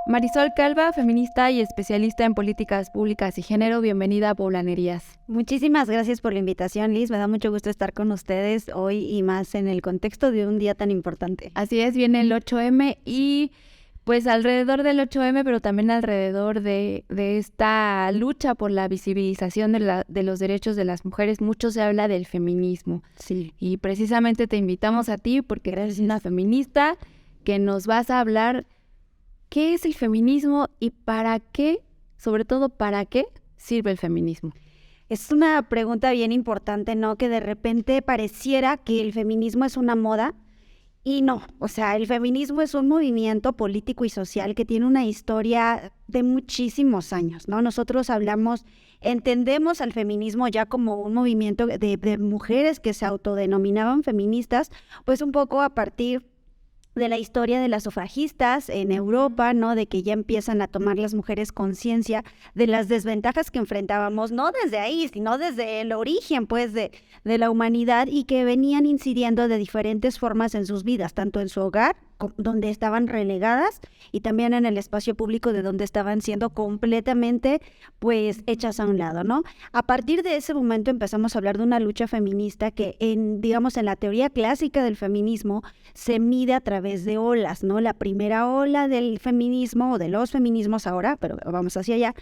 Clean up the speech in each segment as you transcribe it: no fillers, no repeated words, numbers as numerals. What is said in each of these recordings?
Marisol Calva, feminista y especialista en políticas públicas y género, bienvenida a Poblanerías. Muchísimas gracias por la invitación, Liz. Me da mucho gusto estar con ustedes hoy y más en el contexto de un día tan importante. Así es, viene el 8M y pues alrededor del 8M, pero también alrededor de esta lucha por la visibilización de los derechos de las mujeres, mucho se habla del feminismo. Sí. Y precisamente te invitamos a ti porque eres una feminista que nos vas a hablar qué es el feminismo y para qué, sobre todo para qué sirve el feminismo. Es una pregunta bien importante, ¿no? Que de repente pareciera que el feminismo es una moda y no. O sea, el feminismo es un movimiento político y social que tiene una historia de muchísimos años, ¿no? Nosotros entendemos al feminismo ya como un movimiento de mujeres que se autodenominaban feministas, pues un poco a partir de la historia de las sufragistas en Europa, ¿no? De que ya empiezan a tomar las mujeres conciencia de las desventajas que enfrentábamos, no desde ahí, sino desde el origen, pues, de la humanidad, y que venían incidiendo de diferentes formas en sus vidas, tanto en su hogar, donde estaban relegadas, y también en el espacio público, de donde estaban siendo completamente, pues, hechas a un lado, ¿no? A partir de ese momento empezamos a hablar de una lucha feminista que, digamos, en la teoría clásica del feminismo, se mide a través de olas, ¿no? La primera ola del feminismo, o de los feminismos ahora, pero vamos hacia allá,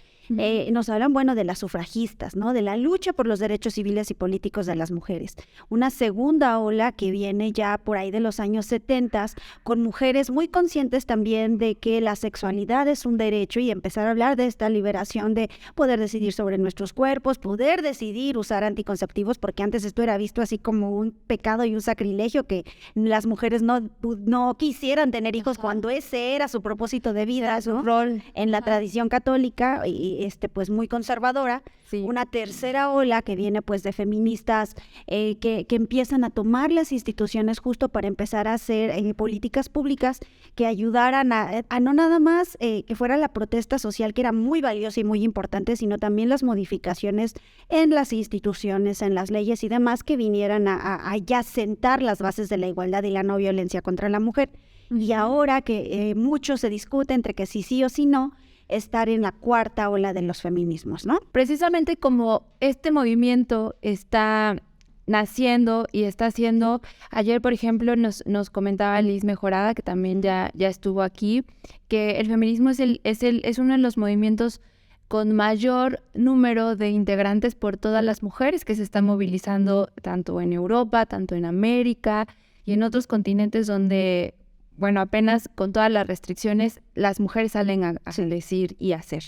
nos hablan, bueno, de las sufragistas, ¿no? De la lucha por los derechos civiles y políticos de las mujeres. Una segunda ola que viene ya por ahí de los años 70, con mujeres muy conscientes también de que la sexualidad es un derecho, y empezar a hablar de esta liberación de poder decidir sobre nuestros cuerpos, poder decidir usar anticonceptivos, porque antes esto era visto así como un pecado y un sacrilegio, que las mujeres no quisieran tener hijos cuando ese era su propósito de vida, su rol en la tradición católica y pues muy conservadora. Sí. Una tercera ola que viene pues de feministas que empiezan a tomar las instituciones justo para empezar a hacer políticas públicas que ayudaran a no nada más que fuera la protesta social, que era muy valiosa y muy importante, sino también las modificaciones en las instituciones, en las leyes y demás, que vinieran a ya sentar las bases de la igualdad y la no violencia contra la mujer. Y ahora que mucho se discute entre que sí o sí no, estar en la cuarta ola de los feminismos, ¿no? Precisamente como este movimiento está naciendo y está haciendo, ayer por ejemplo nos comentaba Liz Mejorada, que también ya estuvo aquí, que el feminismo es uno de los movimientos con mayor número de integrantes por todas las mujeres que se están movilizando tanto en Europa, tanto en América y en otros continentes donde, bueno, apenas con todas las restricciones, las mujeres salen a decir y hacer.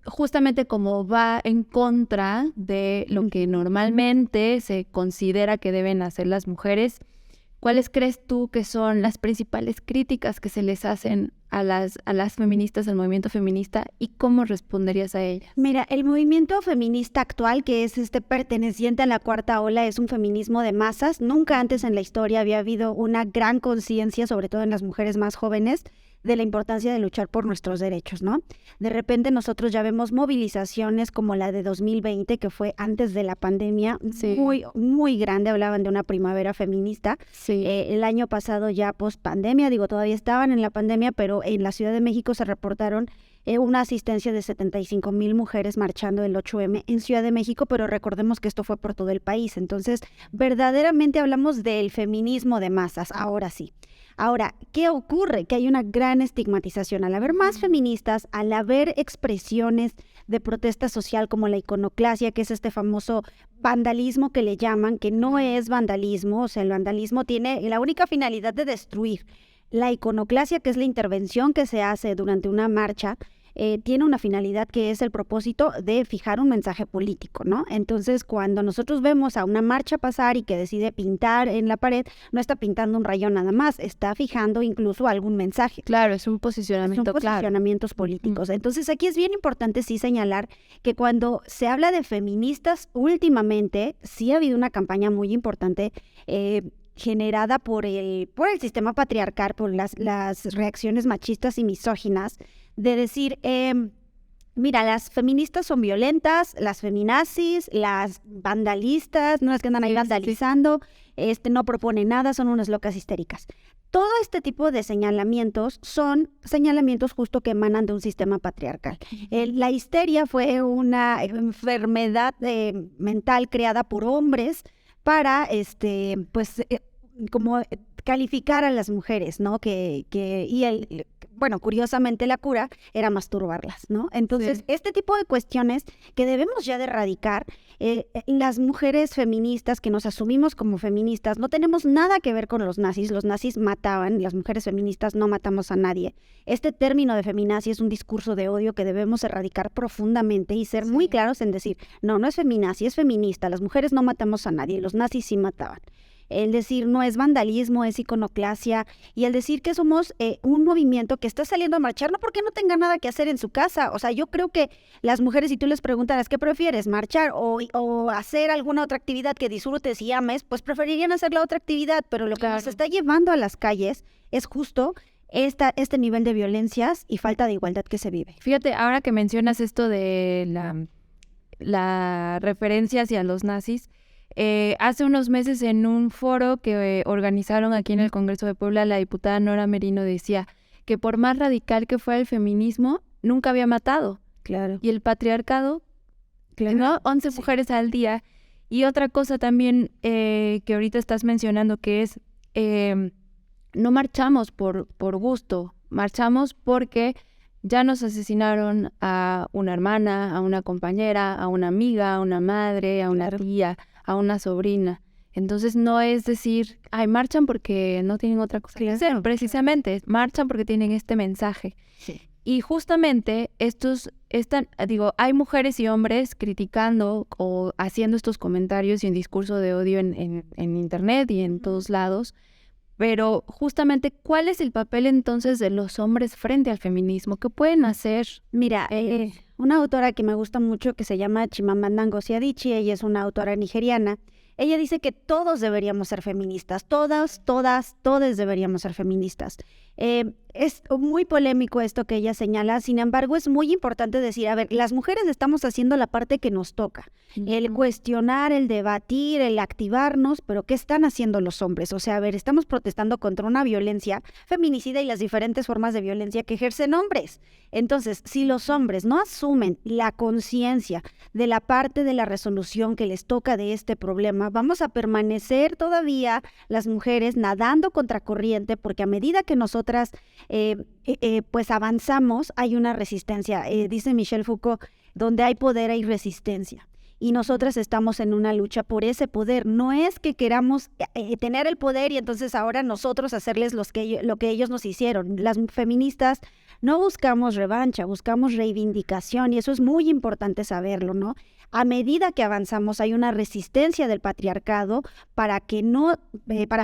Justamente como va en contra de lo que normalmente se considera que deben hacer las mujeres, ¿cuáles crees tú que son las principales críticas que se les hacen a las feministas, al movimiento feminista, y cómo responderías a ellas? Mira, el movimiento feminista actual, que es perteneciente a la cuarta ola, es un feminismo de masas. Nunca antes en la historia había habido una gran conciencia, sobre todo en las mujeres más jóvenes, de la importancia de luchar por nuestros derechos, ¿no? De repente nosotros ya vemos movilizaciones como la de 2020, que fue antes de la pandemia, sí, muy grande. Hablaban de una primavera feminista. Sí. El año pasado, ya post pandemia, todavía estaban en la pandemia, pero en la Ciudad de México se reportaron una asistencia de 75,000 mujeres marchando el 8M en Ciudad de México, pero recordemos que esto fue por todo el país. Entonces, verdaderamente hablamos del feminismo de masas, ahora sí. Ahora, ¿qué ocurre? Que hay una gran estigmatización. Al haber más feministas, al haber expresiones de protesta social como la iconoclasia, que es este famoso vandalismo que le llaman, que no es vandalismo, o sea, el vandalismo tiene la única finalidad de destruir. La iconoclasia, que es la intervención que se hace durante una marcha, tiene una finalidad que es el propósito de fijar un mensaje político, ¿no? Entonces, cuando nosotros vemos a una marcha pasar y que decide pintar en la pared, no está pintando un rayón nada más, está fijando incluso algún mensaje. Claro, es un posicionamiento claro. Son posicionamientos políticos. Entonces, aquí es bien importante sí señalar que cuando se habla de feministas, últimamente sí ha habido una campaña muy importante generada por el sistema patriarcal, por las reacciones machistas y misóginas, de decir, mira, las feministas son violentas, las feminazis, las vandalistas, no las que andan ahí vandalizando, no proponen nada, son unas locas histéricas. todo este tipo de señalamientos son señalamientos justo que emanan de un sistema patriarcal. La histeria fue una enfermedad mental creada por hombres para, como calificar a las mujeres, ¿no? Bueno, curiosamente la cura era masturbarlas, ¿no? Entonces, este tipo de cuestiones que debemos ya de erradicar, las mujeres feministas que nos asumimos como feministas, no tenemos nada que ver con los nazis mataban, las mujeres feministas no matamos a nadie. Este término de feminazi es un discurso de odio que debemos erradicar profundamente y ser muy claros en decir, no es feminazi, es feminista, las mujeres no matamos a nadie, los nazis sí mataban. El decir no es vandalismo, es iconoclasia, y el decir que somos un movimiento que está saliendo a marchar, no porque no tenga nada que hacer en su casa. O sea, yo creo que las mujeres, si tú les preguntaras qué prefieres, marchar o hacer alguna otra actividad que disfrutes y ames, pues preferirían hacer la otra actividad, pero lo que nos está llevando a las calles es justo este nivel de violencias y falta de igualdad que se vive. Fíjate, ahora que mencionas esto de la referencia hacia los nazis, hace unos meses en un foro que organizaron aquí en el Congreso de Puebla, la diputada Nora Merino decía que por más radical que fuera el feminismo, nunca había matado. Claro. Y el patriarcado, ¿no? 11 mujeres al día. Y otra cosa también que ahorita estás mencionando, que es, no marchamos por gusto, marchamos porque ya nos asesinaron a una hermana, a una compañera, a una amiga, a una madre, a una tía, a una sobrina. Entonces no es decir, marchan porque no tienen otra cosa que hacer. Precisamente, marchan porque tienen este mensaje. Sí. Y justamente hay mujeres y hombres criticando o haciendo estos comentarios y un discurso de odio en internet y en todos lados. Pero justamente, ¿cuál es el papel entonces de los hombres frente al feminismo? ¿Qué pueden hacer? Mira, una autora que me gusta mucho que se llama Chimamanda Ngozi Adichie, ella es una autora nigeriana. Ella dice que todos deberíamos ser feministas, todos deberíamos ser feministas. Es muy polémico esto que ella señala, sin embargo es muy importante decir, a ver, las mujeres estamos haciendo la parte que nos toca, el cuestionar, el debatir, el activarnos, pero ¿qué están haciendo los hombres? O sea, a ver, estamos protestando contra una violencia feminicida y las diferentes formas de violencia que ejercen hombres. Entonces, si los hombres no asumen la conciencia de la parte de la resolución que les toca de este problema, vamos a permanecer todavía las mujeres nadando contracorriente, porque a medida que nosotras pues avanzamos, hay una resistencia. Dice Michel Foucault, donde hay poder hay resistencia. Y nosotras estamos en una lucha por ese poder. No es que queramos tener el poder y entonces ahora nosotros hacerles lo que ellos nos hicieron. Las feministas no buscamos revancha, buscamos reivindicación, y eso es muy importante saberlo, ¿no? A medida que avanzamos hay una resistencia del patriarcado para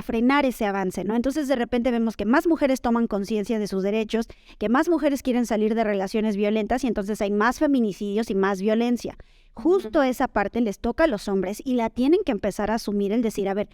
frenar ese avance, ¿no? Entonces de repente vemos que más mujeres toman conciencia de sus derechos, que más mujeres quieren salir de relaciones violentas y entonces hay más feminicidios y más violencia. Justo esa parte les toca a los hombres y la tienen que empezar a asumir, el decir, a ver,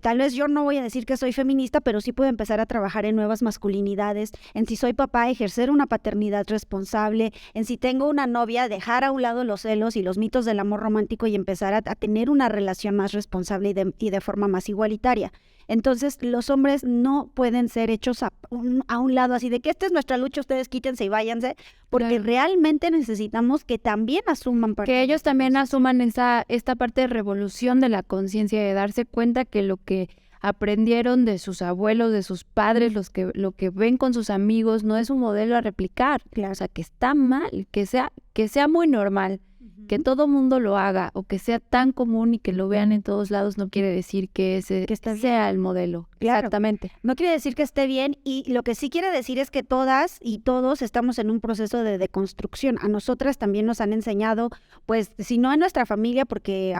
tal vez yo no voy a decir que soy feminista, pero sí puedo empezar a trabajar en nuevas masculinidades, en si soy papá, ejercer una paternidad responsable, en si tengo una novia, dejar a un lado los celos y los mitos del amor romántico y empezar a tener una relación más responsable y de forma más igualitaria. Entonces, los hombres no pueden ser hechos a un lado así de que esta es nuestra lucha, ustedes quítense y váyanse, porque realmente necesitamos que también asuman parte. Que ellos también asuman esta parte de revolución de la conciencia, de darse cuenta que lo que aprendieron de sus abuelos, de sus padres, lo que ven con sus amigos, no es un modelo a replicar. Claro. O sea, que está mal, que sea muy normal. Que todo mundo lo haga o que sea tan común y que lo vean en todos lados no quiere decir que sea el modelo. Claro. Exactamente. No quiere decir que esté bien, y lo que sí quiere decir es que todas y todos estamos en un proceso de deconstrucción. A nosotras también nos han enseñado, pues, si no en nuestra familia, porque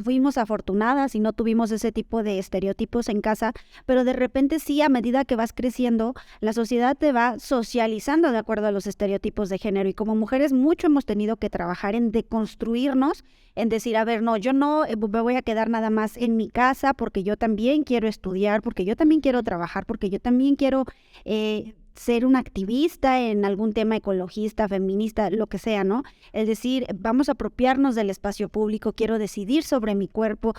fuimos afortunadas y no tuvimos ese tipo de estereotipos en casa, pero de repente sí, a medida que vas creciendo, la sociedad te va socializando de acuerdo a los estereotipos de género, y como mujeres mucho hemos tenido que trabajar en deconstruirnos, en decir, a ver, no, yo no me voy a quedar nada más en mi casa porque yo también quiero estudiar, porque yo también quiero trabajar, porque yo también quiero ser un activista en algún tema ecologista, feminista, lo que sea, ¿no? Es decir, vamos a apropiarnos del espacio público, quiero decidir sobre mi cuerpo.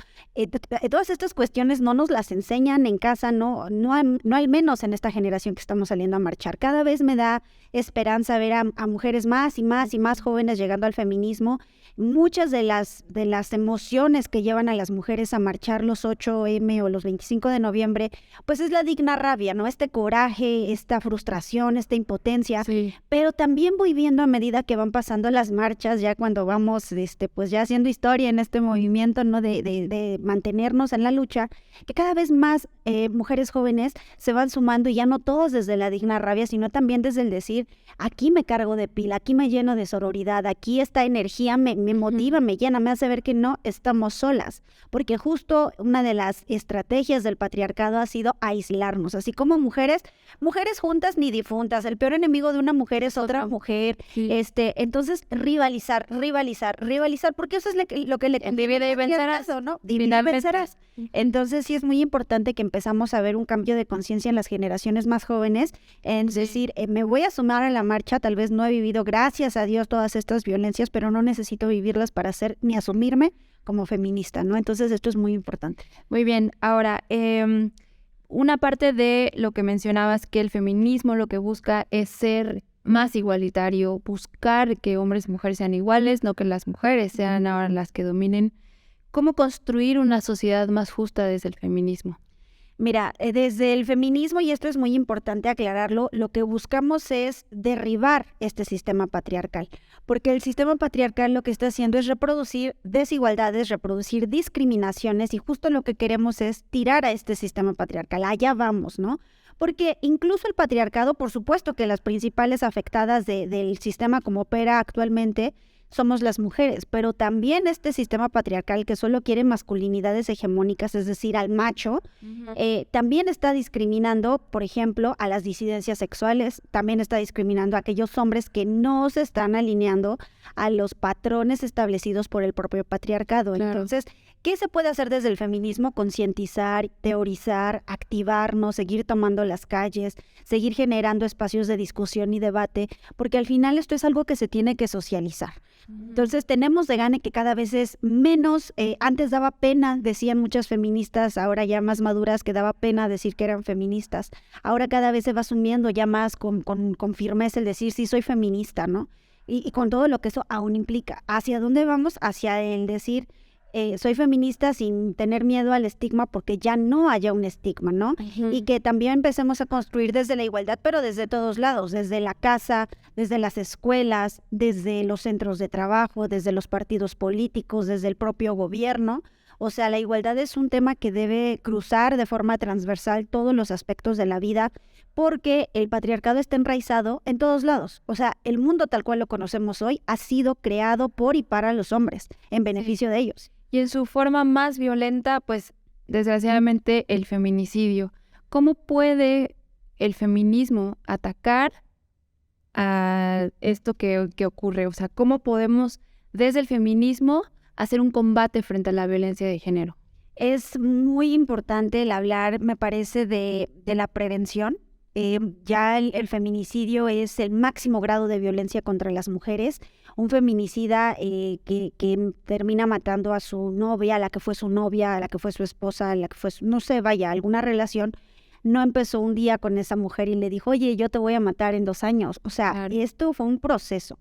Todas estas cuestiones no nos las enseñan en casa, no al menos en esta generación que estamos saliendo a marchar. Cada vez me da esperanza ver a mujeres más y más y más jóvenes llegando al feminismo. Muchas de las emociones que llevan a las mujeres a marchar los 8M o los 25 de noviembre, pues es la digna rabia, ¿no? Este coraje, esta frustración, esta impotencia, Sí. pero también voy viendo a medida que van pasando las marchas, ya cuando vamos, pues ya haciendo historia en este movimiento, ¿no? De mantenernos en la lucha, que cada vez más mujeres jóvenes se van sumando, y ya no todos desde la digna rabia, sino también desde el decir, aquí me cargo de pila, aquí me lleno de sororidad, aquí esta energía me motiva, me llena, me hace ver que no estamos solas, porque justo una de las estrategias del patriarcado ha sido aislarnos, así como mujeres juntas ni difuntas, el peor enemigo de una mujer es otra mujer, Sí. Entonces rivalizar, porque eso es lo que le Divide y vencerás. ¿no? Divide y Finalmente. vencerás. Entonces sí es muy importante que empezamos a ver un cambio de conciencia en las generaciones más jóvenes, en decir, me voy a sumar a la marcha, tal vez no he vivido, gracias a Dios, todas estas violencias, pero no necesito vivirlas para ser ni asumirme como feminista, ¿no? Entonces esto es muy importante. Muy bien. Ahora, una parte de lo que mencionabas, que el feminismo lo que busca es ser más igualitario, buscar que hombres y mujeres sean iguales, no que las mujeres sean ahora las que dominen. ¿Cómo construir una sociedad más justa desde el feminismo? Mira, desde el feminismo, y esto es muy importante aclararlo, lo que buscamos es derribar este sistema patriarcal, porque el sistema patriarcal lo que está haciendo es reproducir desigualdades, reproducir discriminaciones, y justo lo que queremos es tirar a este sistema patriarcal. Allá vamos, ¿no? Porque incluso el patriarcado, por supuesto que las principales afectadas del sistema como opera actualmente somos las mujeres, pero también este sistema patriarcal que solo quiere masculinidades hegemónicas, es decir, al macho, también está discriminando, por ejemplo, a las disidencias sexuales, también está discriminando a aquellos hombres que no se están alineando a los patrones establecidos por el propio patriarcado. Claro. Entonces, ¿qué se puede hacer desde el feminismo? Concientizar, teorizar, activarnos, seguir tomando las calles, seguir generando espacios de discusión y debate, porque al final esto es algo que se tiene que socializar. Entonces tenemos de gane que cada vez es menos, antes daba pena, decían muchas feministas, ahora ya más maduras, que daba pena decir que eran feministas. Ahora cada vez se va asumiendo ya más con firmeza el decir sí soy feminista, ¿no? Y con todo lo que eso aún implica. ¿Hacia dónde vamos? Hacia el decir soy feminista sin tener miedo al estigma, porque ya no haya un estigma, ¿no? Y que también empecemos a construir desde la igualdad, pero desde todos lados, desde la casa, desde las escuelas, desde los centros de trabajo, desde los partidos políticos, desde el propio gobierno. O sea, la igualdad es un tema que debe cruzar de forma transversal todos los aspectos de la vida, porque el patriarcado está enraizado en todos lados. O sea, el mundo tal cual lo conocemos hoy ha sido creado por y para los hombres, en beneficio de ellos. Y en su forma más violenta, pues desgraciadamente el feminicidio. ¿Cómo puede el feminismo atacar a esto que ocurre? O sea, ¿cómo podemos desde el feminismo hacer un combate frente a la violencia de género? Es muy importante el hablar, me parece, de la prevención. Ya el feminicidio es el máximo grado de violencia contra las mujeres. Un feminicida que termina matando a su novia, a la que fue su novia, a la que fue su esposa, a la que fue, no sé, vaya, alguna relación, no empezó un día con esa mujer y le dijo, oye, yo te voy a matar en 2 años. O sea, Claro. Esto fue un proceso.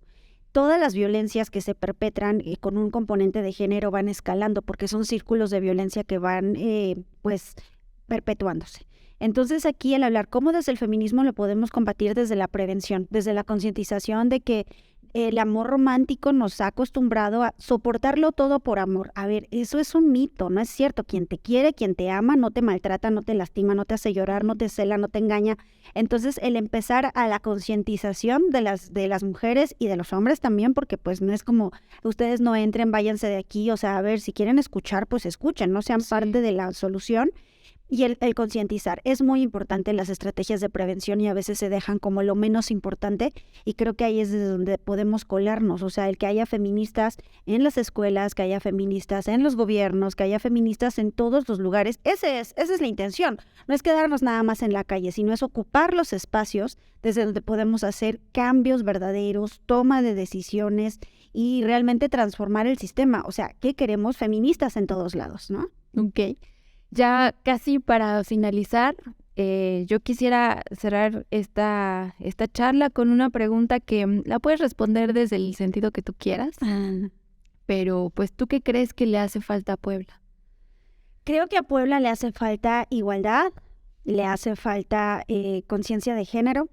Todas las violencias que se perpetran con un componente de género van escalando, porque son círculos de violencia que van, pues, perpetuándose. Entonces aquí el hablar cómo desde el feminismo lo podemos combatir desde la prevención, desde la concientización de que el amor romántico nos ha acostumbrado a soportarlo todo por amor. A ver, eso es un mito, no es cierto. Quien te quiere, quien te ama, no te maltrata, no te lastima, no te hace llorar, no te cela, no te engaña. Entonces el empezar a la concientización de las mujeres y de los hombres también, porque pues no es como ustedes no entren, váyanse de aquí, o sea, a ver, si quieren escuchar, pues escuchen, no sean parte de la solución. Y el concientizar. Es muy importante las estrategias de prevención y a veces se dejan como lo menos importante y creo que ahí es desde donde podemos colarnos. O sea, el que haya feministas en las escuelas, que haya feministas en los gobiernos, que haya feministas en todos los lugares. Esa es la intención. No es quedarnos nada más en la calle, sino es ocupar los espacios desde donde podemos hacer cambios verdaderos, toma de decisiones y realmente transformar el sistema. O sea, ¿qué queremos? Feministas en todos lados, ¿no? Ok. Ya casi para finalizar, yo quisiera cerrar esta charla con una pregunta que la puedes responder desde el sentido que tú quieras, pero pues ¿tú qué crees que le hace falta a Puebla? Creo que a Puebla le hace falta igualdad, le hace falta conciencia de género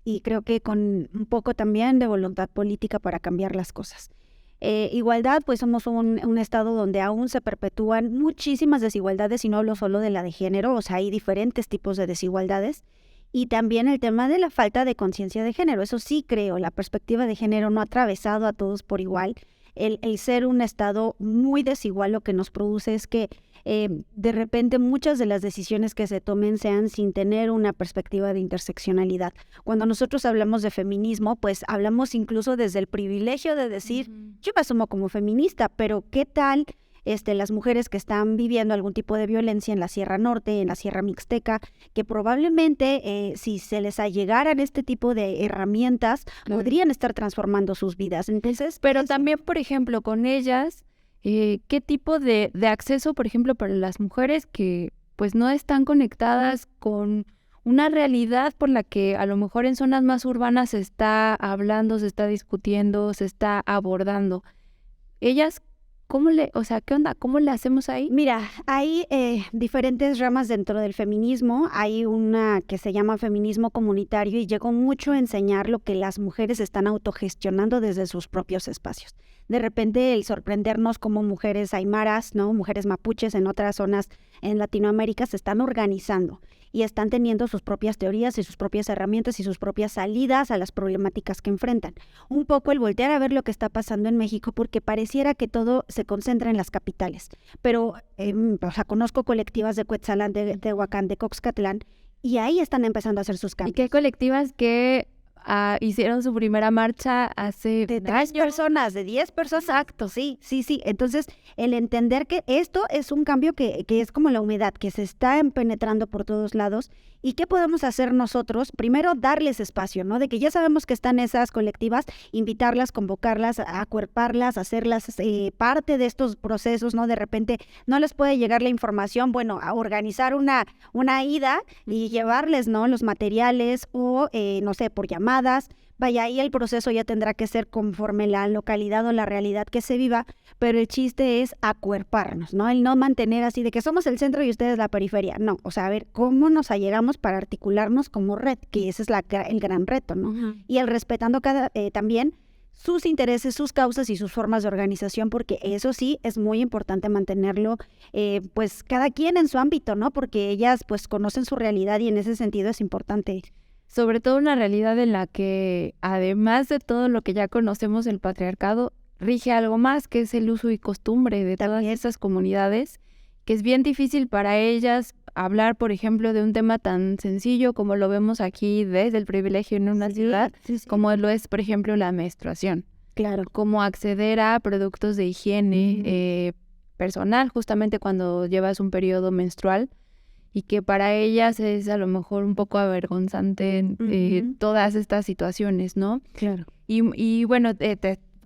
y creo que con un poco también de voluntad política para cambiar las cosas. Igualdad, pues somos un estado donde aún se perpetúan muchísimas desigualdades y no hablo solo de la de género, o sea, hay diferentes tipos de desigualdades y también el tema de la falta de conciencia de género, eso sí creo, la perspectiva de género no ha atravesado a todos por igual, el ser un estado muy desigual lo que nos produce es que de repente muchas de las decisiones que se tomen sean sin tener una perspectiva de interseccionalidad. Cuando nosotros hablamos de feminismo, pues hablamos incluso desde el privilegio de decir, yo me asumo como feminista, pero ¿qué tal las mujeres que están viviendo algún tipo de violencia en la Sierra Norte, en la Sierra Mixteca, que probablemente si se les allegaran este tipo de herramientas, podrían estar transformando sus vidas? Entonces, pero también, por ejemplo, con ellas, ¿qué tipo de acceso, por ejemplo, para las mujeres que pues no están conectadas con una realidad por la que a lo mejor en zonas más urbanas se está hablando, se está discutiendo, se está abordando? Ellas, ¿qué onda? ¿Cómo le hacemos ahí? Mira, hay diferentes ramas dentro del feminismo. Hay una que se llama feminismo comunitario y llegó mucho a enseñar lo que las mujeres están autogestionando desde sus propios espacios. De repente el sorprendernos como mujeres aymaras, ¿no? Mujeres mapuches en otras zonas en Latinoamérica se están organizando y están teniendo sus propias teorías y sus propias herramientas y sus propias salidas a las problemáticas que enfrentan. Un poco el voltear a ver lo que está pasando en México porque pareciera que todo se concentra en las capitales, pero conozco colectivas de Cuetzalan, de Tehuacán, de Coxcatlán y ahí están empezando a hacer sus cambios. ¿Y qué colectivas que hicieron su primera marcha hace de 3 personas, de 10 personas? Exacto, sí. Entonces, el entender que esto es un cambio que es como la humedad, que se está penetrando por todos lados. ¿Y qué podemos hacer nosotros? Primero, darles espacio, ¿no? De que ya sabemos que están esas colectivas, invitarlas, convocarlas, acuerparlas, hacerlas parte de estos procesos, ¿no? De repente no les puede llegar la información, bueno, a organizar una ida y llevarles, ¿no? Los materiales o, no sé, por llamadas. Vaya, ahí el proceso ya tendrá que ser conforme la localidad o la realidad que se viva, pero el chiste es acuerparnos, ¿no? El no mantener así de que somos el centro y ustedes la periferia. No, o sea, a ver, ¿cómo nos allegamos para articularnos como red? Que ese es el gran reto, ¿no? Uh-huh. Y el respetando también sus intereses, sus causas y sus formas de organización, porque eso sí es muy importante mantenerlo, pues cada quien en su ámbito, ¿no? Porque ellas pues conocen su realidad y en ese sentido es importante. Sobre todo una realidad en la que, además de todo lo que ya conocemos del patriarcado, rige algo más, que es el uso y costumbre de todas esas comunidades, que es bien difícil para ellas hablar, por ejemplo, de un tema tan sencillo como lo vemos aquí desde el privilegio en una ciudad, como lo es, por ejemplo, la menstruación. Claro. Como acceder a productos de higiene personal, justamente cuando llevas un periodo menstrual, y que para ellas es a lo mejor un poco avergonzante todas estas situaciones, ¿no? Claro. Y bueno,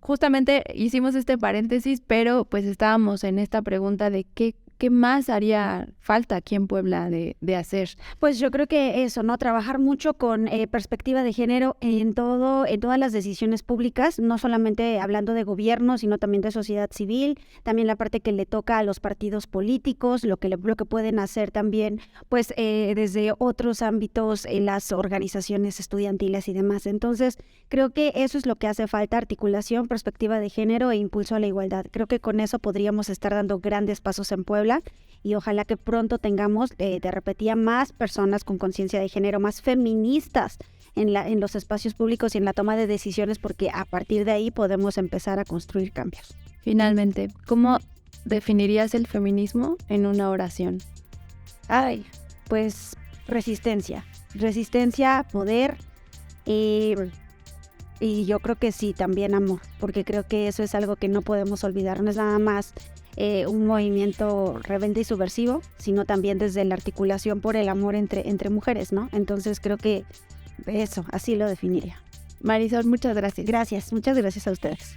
justamente hicimos este paréntesis, pero pues estábamos en esta pregunta de qué más haría falta aquí en Puebla de hacer. Pues yo creo que eso, ¿no? Trabajar mucho con perspectiva de género en todas las decisiones públicas, no solamente hablando de gobierno, sino también de sociedad civil, también la parte que le toca a los partidos políticos, lo que pueden hacer también, pues desde otros ámbitos en las organizaciones estudiantiles y demás. Entonces, creo que eso es lo que hace falta: articulación, perspectiva de género e impulso a la igualdad. Creo que con eso podríamos estar dando grandes pasos en Puebla. Y ojalá que pronto tengamos, te repetía, más personas con conciencia de género, más feministas en los espacios públicos y en la toma de decisiones, porque a partir de ahí podemos empezar a construir cambios. Finalmente, ¿cómo definirías el feminismo en una oración? Ay, pues resistencia, poder y yo creo que sí, también amor, porque creo que eso es algo que no podemos olvidar, no es nada más un movimiento rebelde y subversivo, sino también desde la articulación por el amor entre mujeres, ¿no? Entonces creo que eso, así lo definiría. Marisol, muchas gracias. Gracias, muchas gracias a ustedes.